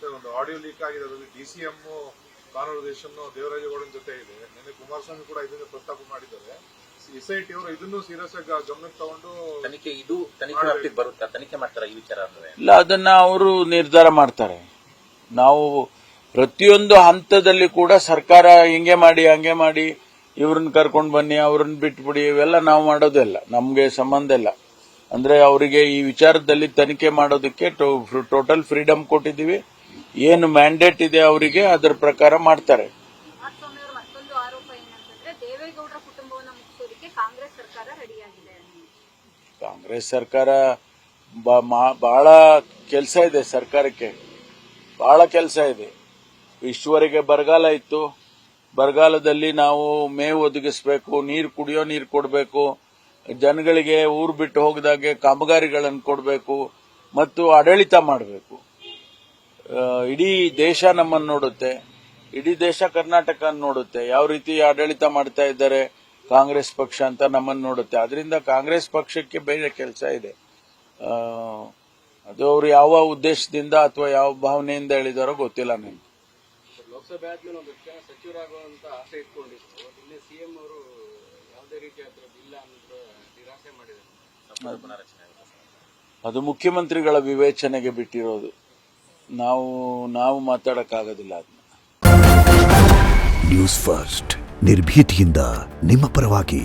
ಮತ್ತೆ ಒಂದು audio leak ಆಗಿದೆ, ಅದರಲ್ಲಿ DCM ಕಾನ್ವರ್ಸೇಷನ್ ದೇವರಾಜೇಗೌಡನ ಜೊತೆ ಇದೆ. ನಿನ್ನೆ ಕುಮಾರಸ್ವಾಮಿ ಕೂಡ ಇದನ್ನು ಪ್ರಸ್ತಾಪ ಮಾಡಿದ್ದಾರೆ. SIT ಅವರು ಇದನ್ನು ಸೀರಿಯಸ್ ಆಗಿ ಗಮನಕ್ಕೆ ತಗೊಂಡು ತನಿಖೆ ಬರುತ್ತಾ, ತನಿಖೆ ಮಾಡ್ತಾರೆ ಈ ವಿಚಾರ ಇಲ್ಲ, ಅದನ್ನ ಅವರು ನಿರ್ಧಾರ ಮಾಡ್ತಾರೆ. ನಾವು ಪ್ರತಿಯೊಂದು ಹಂತದಲ್ಲಿ ಕೂಡ ಸರ್ಕಾರ ಹಿಂಗೆ ಮಾಡಿ ಹಂಗೆ ಮಾಡಿ ಇವ್ರನ್ನ ಕರ್ಕೊಂಡು ಬನ್ನಿ ಅವ್ರನ್ನ ಬಿಟ್ಬಿಡಿ ಇವೆಲ್ಲ ನಾವು ಮಾಡೋದಿಲ್ಲ, ನಮ್ಗೆ ಸಂಬಂಧ ಇಲ್ಲ. ಅಂದ್ರೆ ಅವರಿಗೆ ಈ ವಿಚಾರದಲ್ಲಿ ತನಿಖೆ ಮಾಡೋದಕ್ಕೆ ಟೋಟಲ್ ಫ್ರೀಡಮ್ ಕೊಟ್ಟಿದ್ದೀವಿ. ಏನು ಮ್ಯಾಂಡೇಟ್ ಇದೆ ಅವರಿಗೆ ಅದರ ಪ್ರಕಾರ ಮಾಡ್ತಾರೆ. ಕಾಂಗ್ರೆಸ್ ಸರ್ಕಾರ ಬಹಳ ಕೆಲಸ ಇದೆ, ಸರ್ಕಾರಕ್ಕೆ ಬಹಳ ಕೆಲಸ ಇದೆ. ಇಷ್ಟುವರೆಗೆ ಬರಗಾಲ ಇತ್ತು, ಬರಗಾಲದಲ್ಲಿ ನಾವು ಮೇವು ಒದಗಿಸಬೇಕು, ಕುಡಿಯೋ ನೀರು ಕೊಡಬೇಕು, ಜನಗಳಿಗೆ ಊರು ಬಿಟ್ಟು ಹೋಗದಾಗೆ ಕಾಮಗಾರಿಗಳನ್ನು ಕೊಡಬೇಕು ಮತ್ತು ಆಡಳಿತ ಮಾಡಬೇಕು. ಇಡೀ ದೇಶ ನಮ್ಮನ್ನು ನೋಡುತ್ತೆ, ಇಡೀ ದೇಶ ಕರ್ನಾಟಕ ನೋಡುತ್ತೆ, ಯಾವ ರೀತಿ ಆಡಳಿತ ಮಾಡ್ತಾ ಇದ್ದಾರೆ ಕಾಂಗ್ರೆಸ್ ಪಕ್ಷ ಅಂತ ನಮ್ಮನ್ನು ನೋಡುತ್ತೆ. ಅದರಿಂದ ಕಾಂಗ್ರೆಸ್ ಪಕ್ಷಕ್ಕೆ ಬೇರೆ ಕೆಲಸ ಇದೆ. ಅದು ಅವರು ಯಾವ ಉದ್ದೇಶದಿಂದ ಅಥವಾ ಯಾವ ಭಾವನೆಯಿಂದ ಹೇಳಿದಾರೋ ಗೊತ್ತಿಲ್ಲ ನನಗೆ. ಲೋಕಸಭೆ ಆದ್ಮೇಲೆ ಒಂದು ಸಚಿವರಾಗುವಂತ ಆಸೆ ಇಟ್ಕೊಂಡಿದ್ರು. ನಿನ್ನೆ ಸಿಎಂ ಅವರು ಯಾವುದೇ ರೀತಿಯ ಇಲ್ಲ ಅನ್ನೋದು ನಿರಾಸೆ ಮಾಡಿದ್ದಾರೆ. ಅದು ಮುಖ್ಯಮಂತ್ರಿಗಳ ವಿವೇಚನೆಗೆ ಬಿಟ್ಟಿರೋದು. ನಾವು ಮಾತಾಡಕ್ಕಾಗೋದಿಲ್ಲ ಅದನ್ನ. ನ್ಯೂಸ್ ಫಸ್ಟ್ ನಿರ್ಭೀತಿಯಿಂದ ನಿಮ್ಮ ಪರವಾಗಿ.